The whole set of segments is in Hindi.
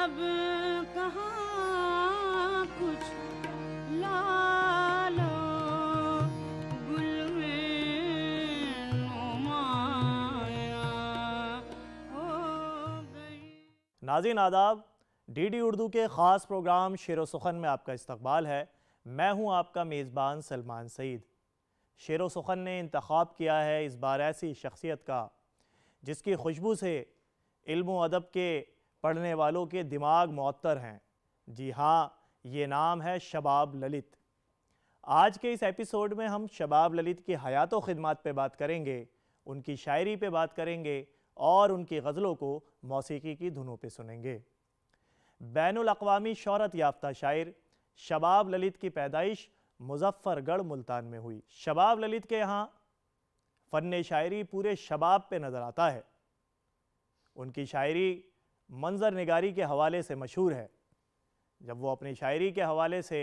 अब कहाँ कुछ लालो गुल में नुमाया हो गई। नाज़रीन आदाब, डीडी उर्दू के ख़ास प्रोग्राम शेर व सुखन में आपका इस्तकबाल है। मैं हूं आपका मेज़बान सलमान सईद। शेर व सुखन ने इंतखाब किया है इस बार ऐसी शख्सियत का जिसकी खुशबू से इल्म व अदब के पढ़ने वालों के दिमाग मुअत्तर हैं। जी हाँ, ये नाम है शबाब ललित। आज के इस एपिसोड में हम शबाब ललित की हयात व खिदमत पे बात करेंगे, उनकी शायरी पे बात करेंगे और उनकी गज़लों को मौसीकी की धुनों पे सुनेंगे। बैनुल अक़वामी शोहरत याफ्ता शायर शबाब ललित की पैदाइश मुज़फ़्फ़रगढ़ मुल्तान में हुई। शबाब ललित के यहाँ फ़न शायरी पूरे शबाब पे नज़र आता है। उनकी शायरी मंज़र निगारी के हवाले से मशहूर है। जब वो अपनी शायरी के हवाले से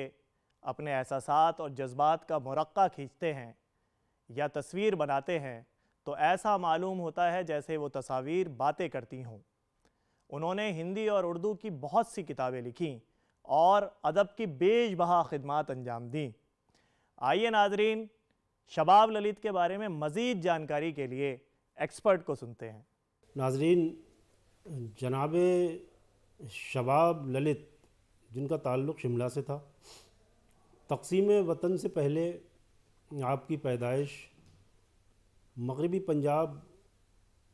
अपने एहसासात और जज्बात का मुरक्का खींचते हैं या तस्वीर बनाते हैं तो ऐसा मालूम होता है जैसे वो तस्वीर बातें करती हों। उन्होंने हिंदी और उर्दू की बहुत सी किताबें लिखीं और अदब की बेशबहा खिदमत अंजाम दी। आइए नाजरीन, शबाब ललित के बारे में मज़ीद जानकारी के लिए एक्सपर्ट को सुनते हैं। नाजरीन, जनाब शबाब ललित जिनका ताल्लुक़ शिमला से था, तक़सीम वतन से पहले आपकी पैदाइश मगरबी पंजाब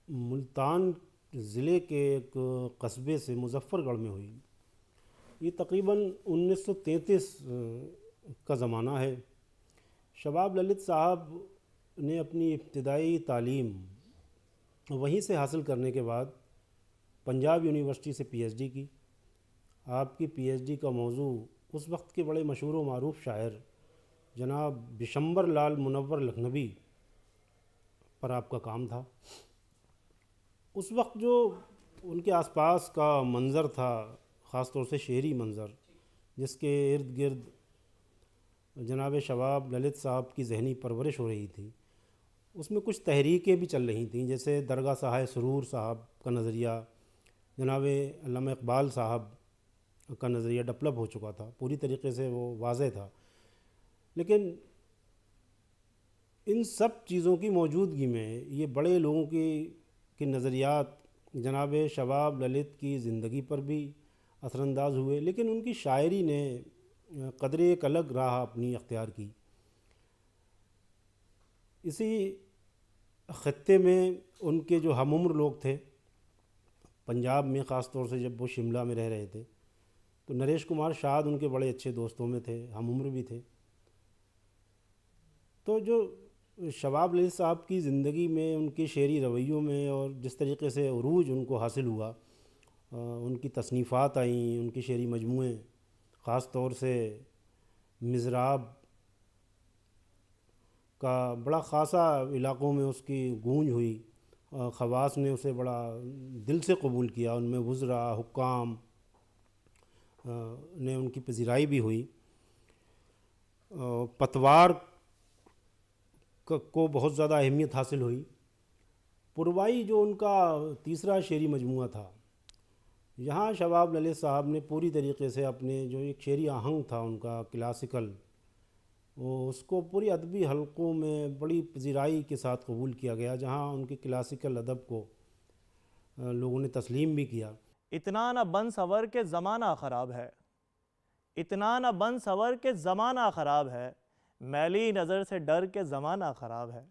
मुल्तान ज़िले के एक कस्बे से मुज़फ़्फ़रगढ़ में हुई। ये तकरीबन 1933 का ज़माना है। शबाब ललित साहब ने अपनी इब्तिदाई तालीम वहीं से हासिल करने के बाद पंजाब यूनिवर्सिटी से पीएचडी की। आपकी पीएचडी का मौजू उस वक्त के बड़े मशहूर व मारूफ शायर जनाब बिशंबर लाल मुनव्वर लखनवी पर आपका काम था। उस वक्त जो उनके आसपास का मंज़र था, ख़ास तौर से शेरी मंज़र, जिसके इर्द गिर्द जनाब शबाब ललित साहब की ज़हनी परवरिश हो रही थी, उसमें कुछ तहरीकें भी चल रही थीं, जैसे दरगाह साहिब सुरूर साहब का नज़रिया, जनाब अल्लामा इकबाल साहब का नज़रिया डेवलप हो चुका था, पूरी तरीके से वो वाज़ेह था। लेकिन इन सब चीज़ों की मौजूदगी में ये बड़े लोगों की नज़रियात जनाब शबाब ललित की ज़िंदगी पर भी असरअंदाज हुए, लेकिन उनकी शायरी ने कदरे एक अलग राह अपनी अख्तियार की। इसी ख़त्ते में उनके जो हमउम्र लोग थे पंजाब में, ख़ास तौर से जब वो शिमला में रह रहे थे, तो नरेश कुमार शाद उनके बड़े अच्छे दोस्तों में थे, हमउम्र भी थे। तो जो शबाब ललित साहब की ज़िंदगी में, उनके शेरी रवैयों में और जिस तरीके से उरूज उनको हासिल हुआ, उनकी तसनीफ़ात आईं, उनकी शेरी मजमूए, ख़ास तौर से मिज़राब का बड़ा ख़ासा इलाक़ों में उसकी गूंज हुई। ख़वास ने उसे बड़ा दिल से कबूल किया, उनमें वुज़रा हुक्काम ने उनकी पज़ीराई भी हुई। पतवार को बहुत ज़्यादा अहमियत हासिल हुई। पुरवाई जो उनका तीसरा शेरी मजमूआ था, यहाँ शबाब ललित साहब ने पूरी तरीके से अपने जो एक शेरी आहंग था उनका क्लासिकल, वो उसको पूरी अदबी हलक़ों में बड़ी पज़ीराई के साथ कबूल किया गया, जहाँ उनके क्लासिकल अदब को लोगों ने तस्लीम भी किया। इतना न बन सवर के ज़माना ख़राब है, इतना न बन सवर के ज़माना ख़राब है, मैली नज़र से डर के ज़माना ख़राब है।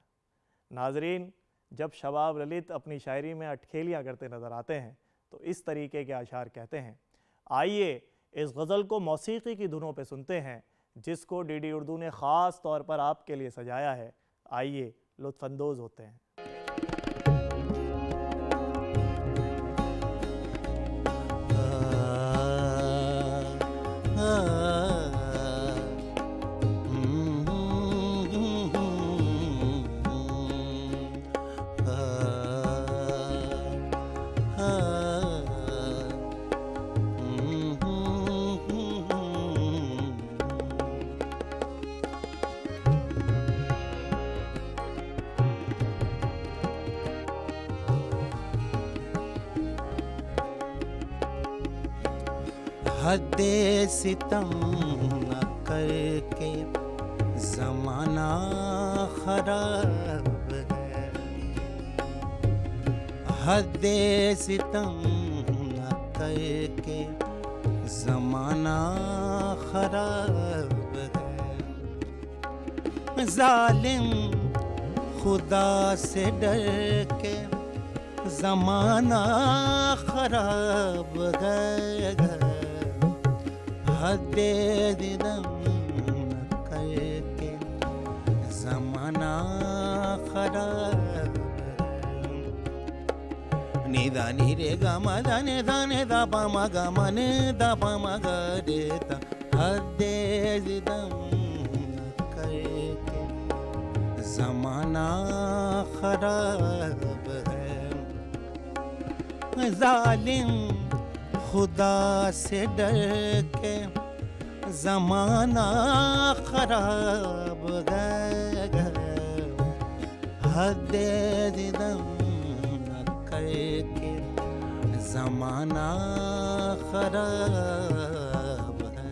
नाजरीन, जब शबाब ललित अपनी शायरी में अटखेलियाँ करते नज़र आते हैं तो इस तरीके के अशार कहते हैं। आइए इस गज़ल को मौसीकी की धुनों पे सुनते हैं जिसको डीडी उर्दू ने ख़ास तौर पर आपके लिए सजाया है। आइए लुत्फ़अंदोज़ होते हैं। हद्दे सितम न करके ज़माना खराब है, हद्दे सितम न करके ज़माना खराब है। ज़ालिम खुदा से डर के ज़माना खराब है, हद्दे दिदम करके ज़माना खराब है। निदा नि रे ग म ध नि ध नि ध प म ग म नि ध प म ग रे ध, हद्दे दिदम करके ज़माना खराब है। ज़ालिम खुदा से डर के ज़माना खराब है, हद्दे दिदम न करके ज़माना खराब है।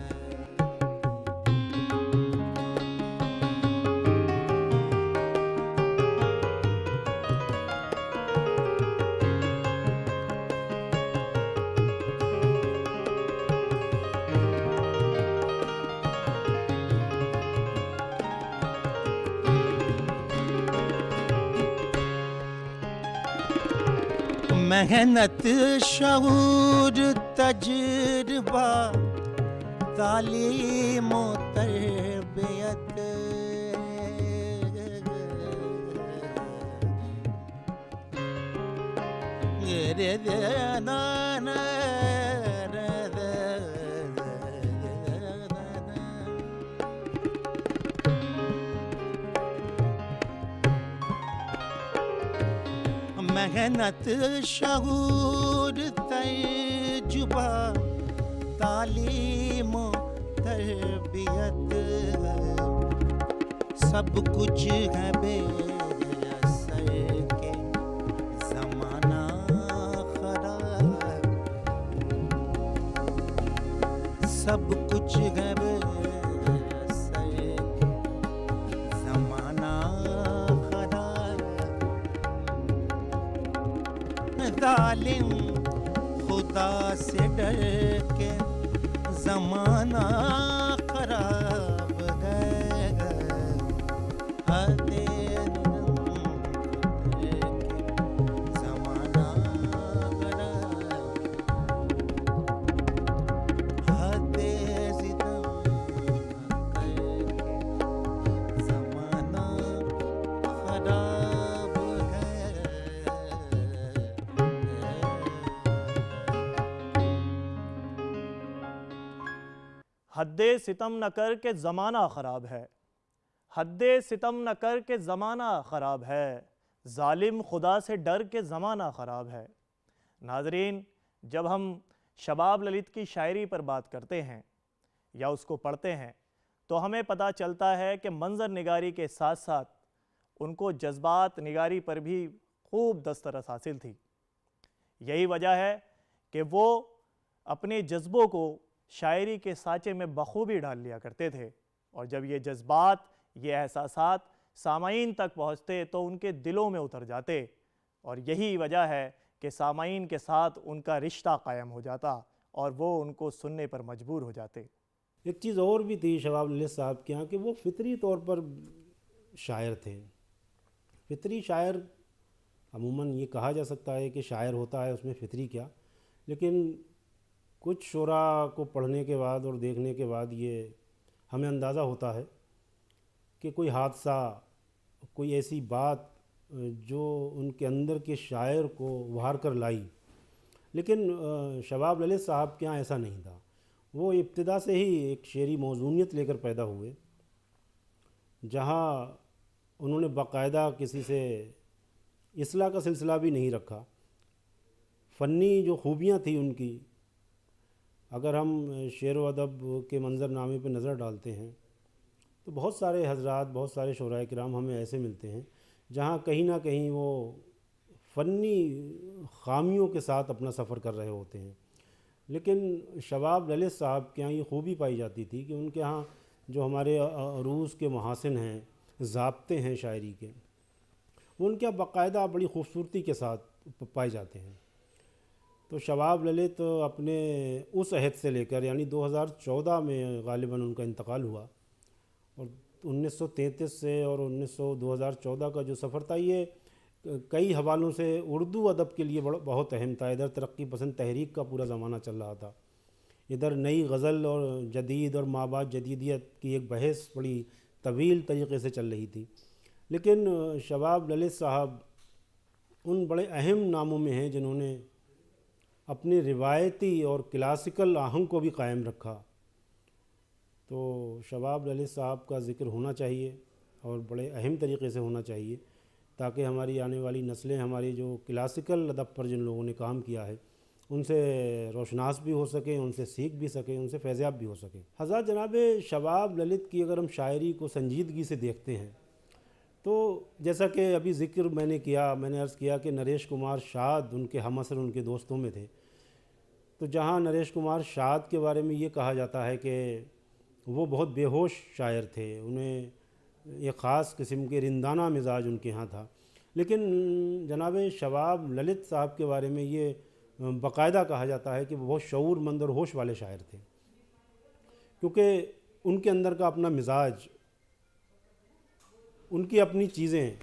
मेहनत शऊर तजुर्बा तालीम व तरबियत, रे रे ना ना रे रे मेहनत शऊर तजुर्बा तालीम तरबियत, सब कुछ है बेअसर के ज़माना खराब, सब कुछ है बेअसर के ज़माना खराब। ज़ालिम खुदा से डर के ज़माना खराब है, हद्दे ज़माना खराब, हद्दे सितम करके ज़माना खराब है। हद्दे सितम न कर के ज़माना ख़राब है, हद्दे सितम न कर के ज़माना ख़राब है, ज़ालिम खुदा से डर के ज़माना ख़राब है। नाज़रीन, जब हम शबाब ललित की शायरी पर बात करते हैं या उसको पढ़ते हैं तो हमें पता चलता है कि मंज़र निगारी के साथ साथ उनको जज्बात निगारी पर भी खूब दस्तरस हासिल थी। यही वजह है कि वो अपने जज्बों को शायरी के साँचे में बखूबी डाल लिया करते थे, और जब ये जज्बात, ये एहसासात सामाईन तक पहुँचते तो उनके दिलों में उतर जाते, और यही वजह है कि सामाईन के साथ उनका रिश्ता कायम हो जाता और वो उनको सुनने पर मजबूर हो जाते। एक चीज़ और भी थी शबाब ललित साहब के यहाँ कि वो फितरी तौर पर शायर थे। फितरी शायर अमूमन ये कहा जा सकता है कि शायर होता है, उसमें फितरी क्या, लेकिन कुछ शुरा को पढ़ने के बाद और देखने के बाद ये हमें अंदाज़ा होता है कि कोई हादसा, कोई ऐसी बात जो उनके अंदर के शायर को उभार कर लाई। लेकिन शबाब ललित साहब के यहाँ ऐसा नहीं था। वो इब्तिदा से ही एक शेरी मौजूनियत लेकर पैदा हुए, जहाँ उन्होंने बाकायदा किसी से इस्लाह का सिलसिला भी नहीं रखा। फ़न्नी जो खूबियाँ थी उनकी, अगर हम शेर व अदब के मंज़रनामे पे नज़र डालते हैं तो बहुत सारे हज़रात, बहुत सारे शुराए किराम हमें ऐसे मिलते हैं जहाँ कहीं ना कहीं वो फ़न्नी ख़ामियों के साथ अपना सफ़र कर रहे होते हैं। लेकिन शबाब ललित साहब के यहाँ ये खूबी पाई जाती थी कि उनके यहाँ जो हमारे अरूज़ के महासिन हैं, ज़ाब्ते हैं शायरी के, वो उनके यहाँ बाकायदा बड़ी खूबसूरती के साथ पाए जाते हैं। तो शबाब ललित अपने उस अहद से लेकर यानी 2014 में ग़ालिबन उनका इंतकाल हुआ, और 1933 से और 2014 का जो सफ़र था ये कई हवालों से उर्दू अदब के लिए बहुत अहम था। इधर तरक्की पसंद तहरीक का पूरा ज़माना चल रहा था, इधर नई गज़ल और जदीद और माबाद जदीदियत की एक बहस बड़ी तवील तरीक़े से चल रही थी। लेकिन शबाब ललित साहब उन बड़े अहम नामों में हैं जिन्होंने अपनी रिवायती और क्लासिकल आहंग को भी कायम रखा। तो शबाब ललित साहब का ज़िक्र होना चाहिए और बड़े अहम तरीक़े से होना चाहिए, ताकि हमारी आने वाली नस्लें हमारी जो क्लासिकल अदब पर जिन लोगों ने काम किया है उनसे रोशनास भी हो सकें, उनसे सीख भी सकें, उनसे फैज़याब भी हो सकें। हज़रत जनाब शबाब ललित की अगर हम शायरी को संजीदगी से देखते हैं तो जैसा कि अभी ज़िक्र मैंने अर्ज़ किया कि नरेश कुमार शाद उनके हमअसर उनके दोस्तों में थे। तो जहाँ नरेश कुमार शाद के बारे में ये कहा जाता है कि वो बहुत बेहोश शायर थे, उन्हें एक ख़ास किस्म के रिंदाना मिजाज उनके यहाँ था। लेकिन जनाब शबाब ललित साहब के बारे में ये बाकायदा कहा जाता है कि वो बहुत शऊरमंद और होश वाले शायर थे, क्योंकि उनके अंदर का अपना मिजाज, उनकी अपनी चीज़ें,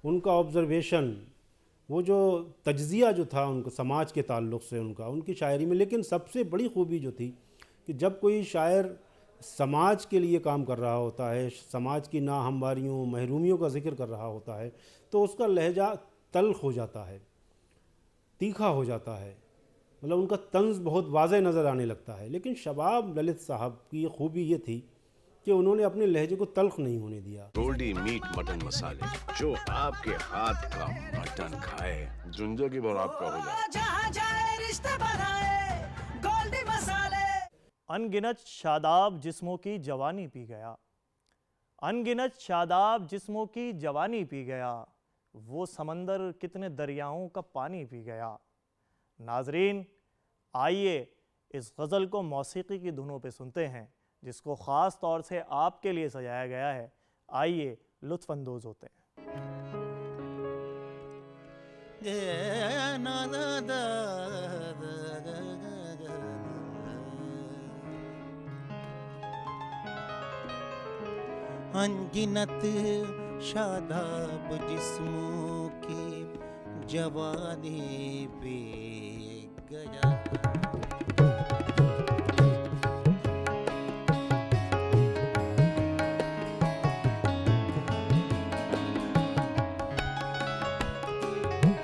उनका ऑब्ज़र्वेशन, वो जो तज्ज़िया जो था उनको समाज के ताल्लुक़ से उनकी शायरी में। लेकिन सबसे बड़ी खूबी जो थी कि जब कोई शायर समाज के लिए काम कर रहा होता है, समाज की नाहमवारियों महरूमियों का ज़िक्र कर रहा होता है, तो उसका लहजा तल्ख़ हो जाता है, तीखा हो जाता है, मतलब उनका तंज़ बहुत वाज़ेह नज़र आने लगता है। लेकिन शबाब ललित साहब की खूबी ये थी कि उन्होंने अपने लहजे को तल्ख़ नहीं होने दिया। गोल्डी मीट मटन मसाले, जो आपके हाथ का मटन खाए जिंदगी भर आपका हो जाए। जहाँ जाए रिश्ते बनाए गोल्डी मसाले। अनगिनत शादाब जिस्मों की जवानी पी गया, अनगिनत शादाब जिस्मों की जवानी पी गया, वो समंदर कितने दरियाओं का पानी पी गया। नाजरीन, आइए इस गज़ल को मौसीकी की धुनों पे सुनते हैं, जिसको ख़ास तौर से आपके लिए सजाया गया है। आइए लुत्फ़ अंदोज़ होते हैं। अनगिनत शादाब जिस्मों की जवानी पे गया,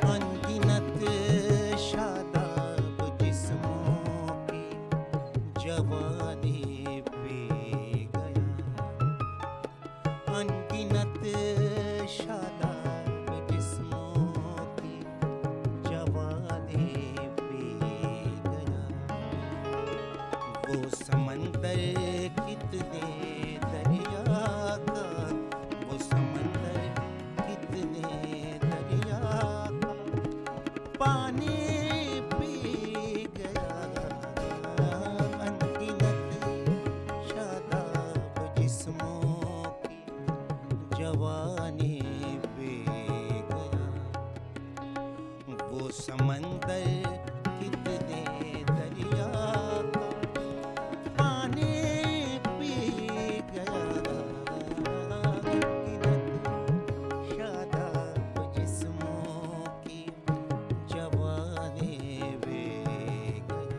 अनगिनत शादाब जिस्मों की जवानी पे गया, अनगिनत शादाब जिस्मों की जवानी पे गया। वो समंदर कितने दरिया का, वो समंदर कितने दरिया का पानी पी गया। अनगिनत शादाब जिस्मों की जवानी पे गया, वो समंदर कितने दरिया का पानी पी गया। अनगिनत शादाब जिस्मों की जवानी पे गया।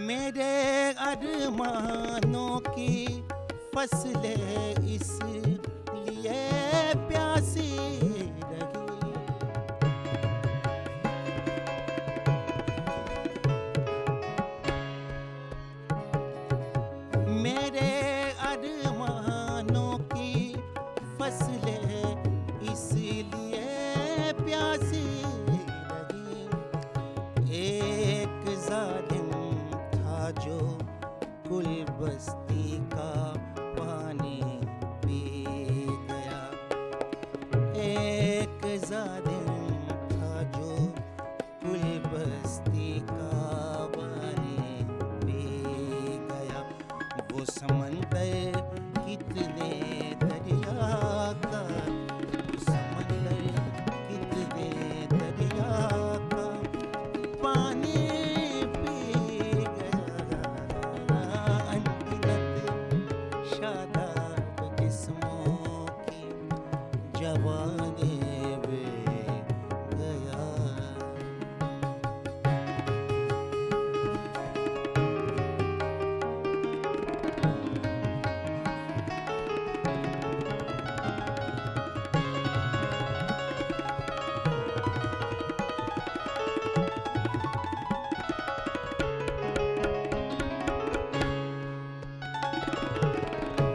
मेरे अरमानों की फसलें इसलिए प्यासी रही, मेरे अरमानों की फसलें इसलिए प्यासी रही। एक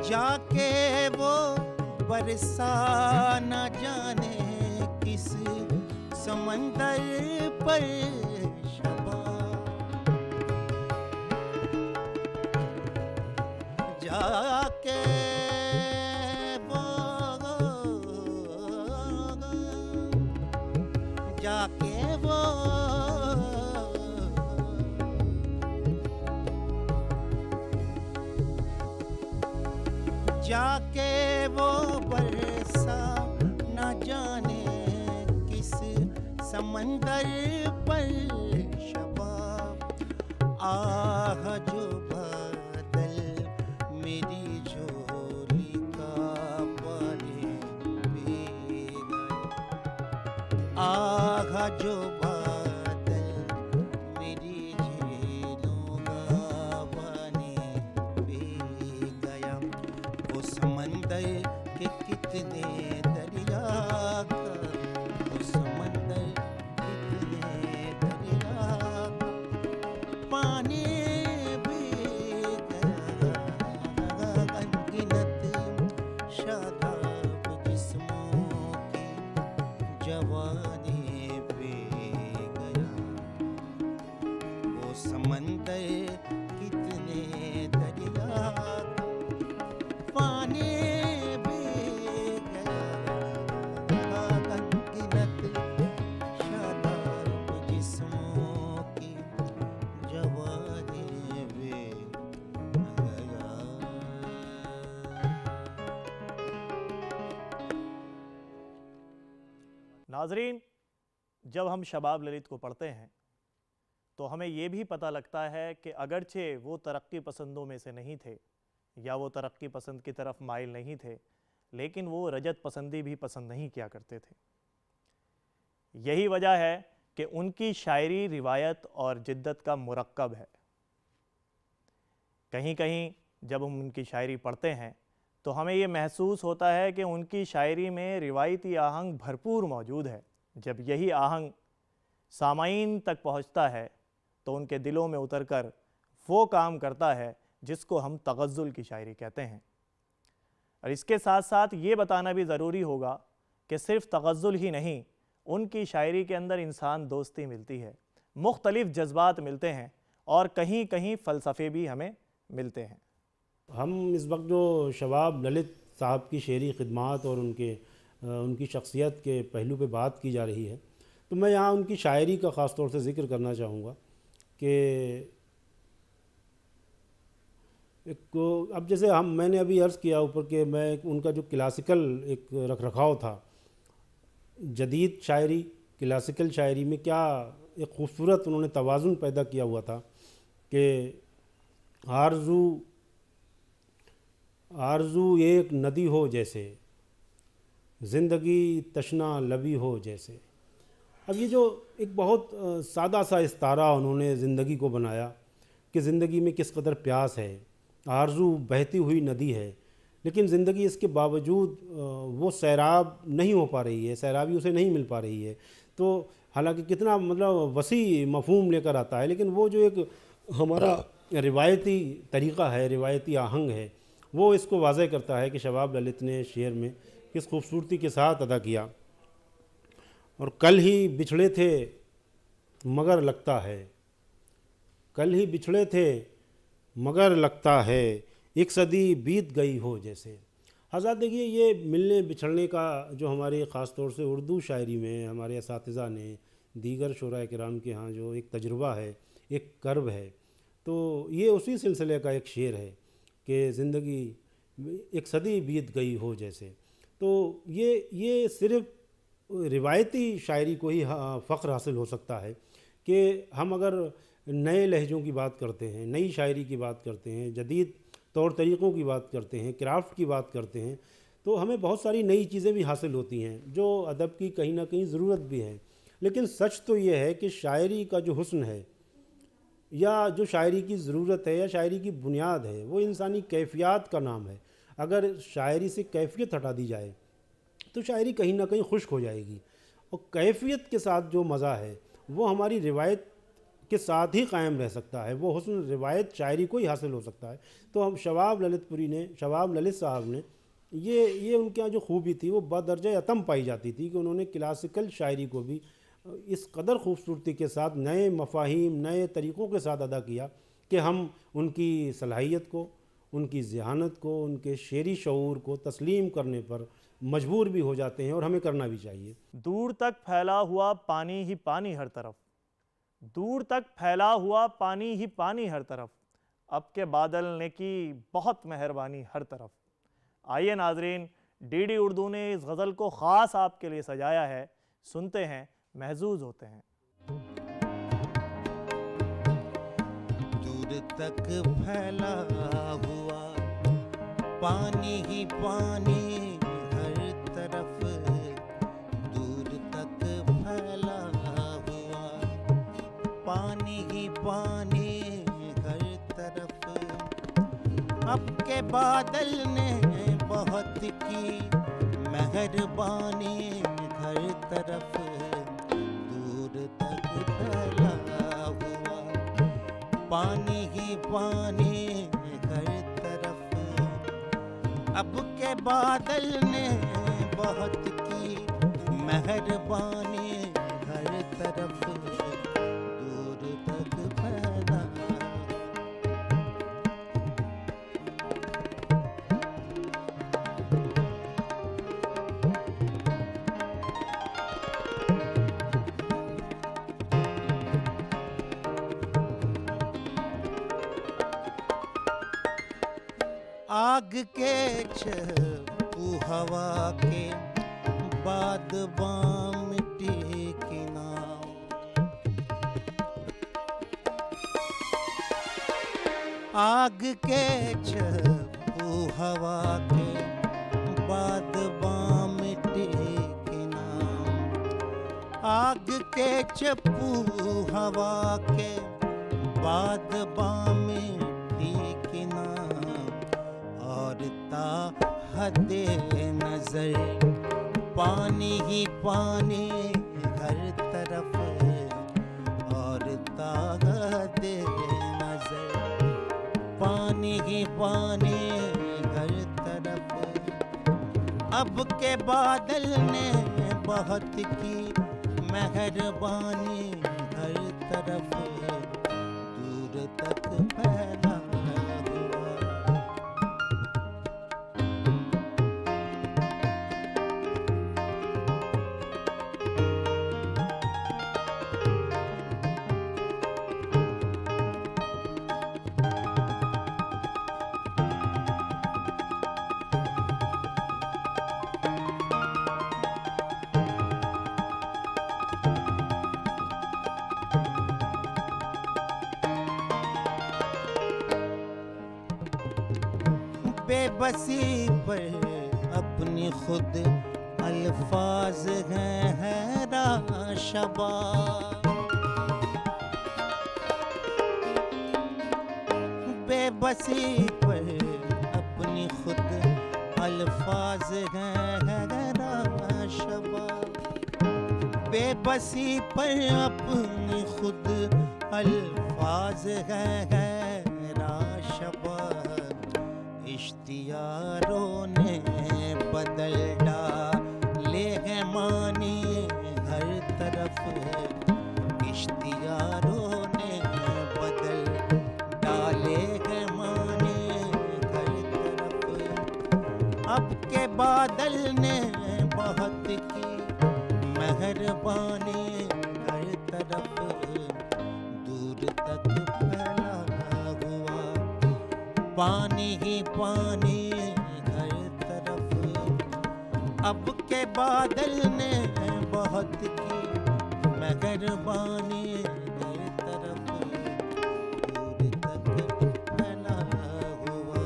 जाके वो बरसा न जाने किस समंदर पर शबाब, जाके वो जाके वो बरसा न जाने किस समंदर पर शबाब। आह जो बादल मेरी झोली का पानी पी गए, आह जो बादल मेरी झीलों का पानी पी गया। वो समंदर के कितने दरिया का, वो समंदर कितने दरिया का पानी पी गया। अनगिनत शादाब जिस्मों की जवानी पी गया। वो समंदर कितने दरिया का पानी पी गया। अनगिनत शादाब जिस्मों की जवानी पी गया। नाजरीन, जब हम शबाब ललित को पढ़ते हैं तो हमें ये भी पता लगता है कि अगरचे वो तरक्की पसंदों में से नहीं थे या वो तरक्की पसंद की तरफ माइल नहीं थे, लेकिन वो रजत पसंदी भी पसंद नहीं किया करते थे। यही वजह है कि उनकी शायरी रिवायत और जिद्दत का मुरक्कब है। कहीं कहीं जब हम उनकी शायरी पढ़ते हैं तो हमें ये महसूस होता है कि उनकी शायरी में रिवायती आहंग भरपूर मौजूद है। जब यही आहंग सामाईन तक पहुंचता है तो उनके दिलों में उतरकर वो काम करता है जिसको हम तगज़्ज़ुल की शायरी कहते हैं। और इसके साथ साथ ये बताना भी ज़रूरी होगा कि सिर्फ़ तगज़्ज़ुल ही नहीं, उनकी शायरी के अंदर इंसान दोस्ती मिलती है, मुख्तलिफ़ जज्बात मिलते हैं और कहीं कहीं फ़लसफ़े भी हमें मिलते हैं। हम इस वक्त जो शबाब ललित साहब की शेरी खिदमात और उनकी शख्सियत के पहलू पे बात की जा रही है, तो मैं यहाँ उनकी शायरी का ख़ास तौर से ज़िक्र करना चाहूँगा कि अब जैसे मैंने अभी अर्ज़ किया ऊपर कि मैं उनका जो क्लासिकल एक रखरखाव था, जदीद शायरी क्लासिकल शायरी में क्या एक ख़ूबसूरत उन्होंने तवाज़ुन पैदा किया हुआ था कि आरज़ू एक नदी हो जैसे, ज़िंदगी तशना लबी हो जैसे। अब ये जो एक बहुत सादा सा इस्तारा उन्होंने ज़िंदगी को बनाया कि ज़िंदगी में किस कदर प्यास है, आरज़ू बहती हुई नदी है, लेकिन ज़िंदगी इसके बावजूद वो सैराब नहीं हो पा रही है, सैराबी उसे नहीं मिल पा रही है। तो हालांकि कितना मतलब वसी मफ़हूम लेकर आता है, लेकिन वो जो एक हमारा रिवायती तरीक़ा है, रिवायती आहंग है, वो इसको वाज़ह करता है कि शबाब ललित ने शेर में किस खूबसूरती के साथ अदा किया। और कल ही बिछड़े थे मगर लगता है, कल ही बिछड़े थे मगर लगता है, एक सदी बीत गई हो जैसे। हज़रत देखिए, ये मिलने बिछड़ने का जो हमारे ख़ास तौर से उर्दू शायरी में हमारे असातिज़ा ने, दीगर शुराए किराम के यहाँ जो एक तजुर्बा है, एक कर्ब है, तो ये उसी सिलसिले का एक शेर है कि ज़िंदगी एक सदी बीत गई हो जैसे। तो ये सिर्फ़ रिवायती शायरी को ही फ़ख्र हासिल हो सकता है कि हम अगर नए लहजों की बात करते हैं, नई शायरी की बात करते हैं, जदीद तौर तरीक़ों की बात करते हैं, क्राफ्ट की बात करते हैं, तो हमें बहुत सारी नई चीज़ें भी हासिल होती हैं जो अदब की कहीं ना कहीं ज़रूरत भी है। लेकिन सच तो ये है कि शायरी का जो हुस्न है या जो शायरी की ज़रूरत है या शायरी की बुनियाद है, वो इंसानी कैफियत का नाम है। अगर शायरी से कैफियत हटा दी जाए तो शायरी कहीं ना कहीं खुश्क हो जाएगी। और कैफियत के साथ जो मज़ा है वो हमारी रिवायत के साथ ही कायम रह सकता है, वो हुस्न रिवायत शायरी को ही हासिल हो सकता है। तो हम शबाब ललित साहब ने ये उनके यहाँ जो खूबी थी वो बदर्जा अतम पाई जाती थी कि उन्होंने क्लासिकल शायरी को भी इस कदर खूबसूरती के साथ नए मफाहिम नए तरीक़ों के साथ अदा किया कि हम उनकी सलाहियत को, उनकी ज़हानत को, उनके शेरी शऊर को तस्लीम करने पर मजबूर भी हो जाते हैं, और हमें करना भी चाहिए। दूर तक फैला हुआ पानी ही पानी हर तरफ, दूर तक फैला हुआ पानी ही पानी हर तरफ, अब के बादल ने की बहुत मेहरबानी हर तरफ। आइए नाजरीन, डीडी उर्दू ने इस गज़ल को ख़ास आपके लिए सजाया है, सुनते हैं, महजूज होते हैं। दूर तक फैला हुआ पानी ही पानी हर तरफ, दूर तक फैला हुआ पानी ही पानी हर तरफ, अब के बादल ने बहुत की मेहरबानी हर तरफ, दूर तक फैला हुआ पानी ही पानी हर तरफ, अब के बादल ने बहुत की मेहरबानी हर तरफ, दूर तक फैला। आग के छू हवा के बाद बाम मिट्टी नाव, आग के छू हवा के बाद बाम मिट्टी नाव, आग के चप्पू हवा के बाद बाम मिट्टी नाव, और ताहते नजर पानी ही पानी हर तरफ, और ताहते नजर पानी ही पानी हर तरफ, अब के बादल ने बहुत की मेहरबानी हर तरफ, दूर तक फैला। बेबसी पर अपनी खुद अल्फाज हैं हैरान शबा, बेबसी पर अपनी खुद अल्फाज हैं हैरान शबा, बेबसी पर अपनी खुद अल्फाज हैं हैरान शबा, इश्तियारों ने बदल डाले हैं मानी हर तरफ, इश्तियारों ने बदल डाले हैं मानी हर तरफ, अब के बादल ने बहुत की मेहरबानी हर तरफ, दूर तक फैला हुआ पानी ही पानी हर तरफ, अब के बादल ने बहुत की मेहरबानी हर तरफ, दूर तक फैला हुआ।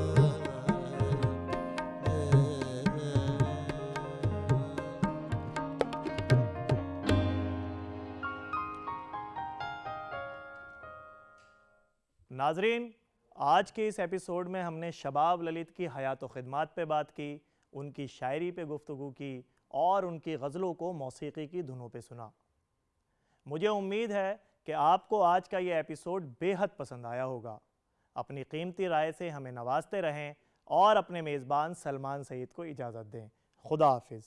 नाजरीन, आज के इस एपिसोड में हमने शबाब ललित की हयात व खिदमात पे बात की, उनकी शायरी पे गुफ्तगू की और उनकी गज़लों को मौसीकी की धुनों पे सुना। मुझे उम्मीद है कि आपको आज का ये एपिसोड बेहद पसंद आया होगा। अपनी कीमती राय से हमें नवाजते रहें और अपने मेज़बान सलमान सईद को इजाज़त दें। खुदा हाफिज़।